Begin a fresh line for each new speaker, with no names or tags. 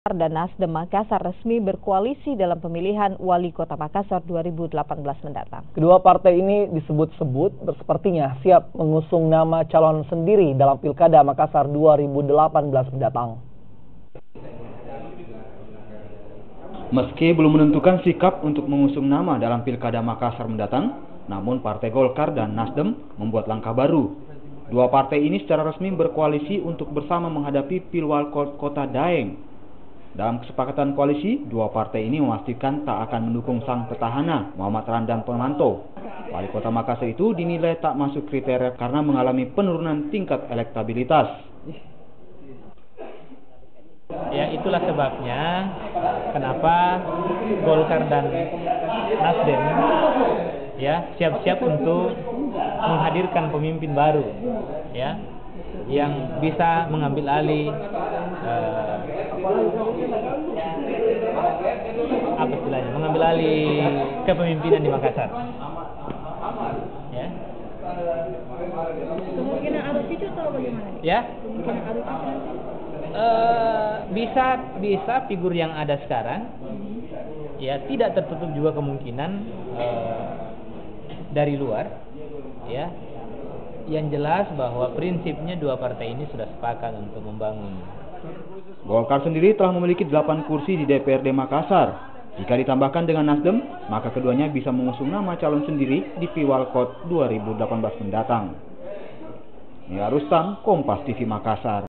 Dan Nasdem Makassar resmi berkoalisi dalam pemilihan Wali Kota Makassar 2018 mendatang.
Kedua partai ini disebut-sebut sepertinya siap mengusung nama calon sendiri dalam Pilkada Makassar 2018 mendatang.
Meski belum menentukan sikap untuk mengusung nama dalam Pilkada Makassar mendatang, namun Partai Golkar dan Nasdem membuat langkah baru. Dua partai ini secara resmi berkoalisi untuk bersama menghadapi Pilwalkot Kota Daeng. Dalam kesepakatan koalisi, dua partai ini memastikan tak akan mendukung sang petahana Muhammad Ramdan Purmanto. Wali Kota Makassar itu dinilai tak masuk kriteria karena mengalami penurunan tingkat elektabilitas.
Ya, itulah sebabnya kenapa Golkar dan Nasdem ya siap-siap untuk menghadirkan pemimpin baru ya yang bisa mengambil alih mengambil alih kepemimpinan di Makassar. Ya.
Kemungkinan arus itu atau bagaimana?
Ya.
Kemungkinan arus itu nanti?
Bisa figur yang ada sekarang. Ya, tidak tertutup juga kemungkinan dari luar. Ya. Yang jelas bahwa prinsipnya dua partai ini sudah sepakat untuk membangun.
Golkar sendiri telah memiliki 8 kursi di DPRD Makassar. Jika ditambahkan dengan Nasdem, maka keduanya bisa mengusung nama calon sendiri di Pilwalkot 2018 mendatang. Nia Rustam, Kompas TV Makassar.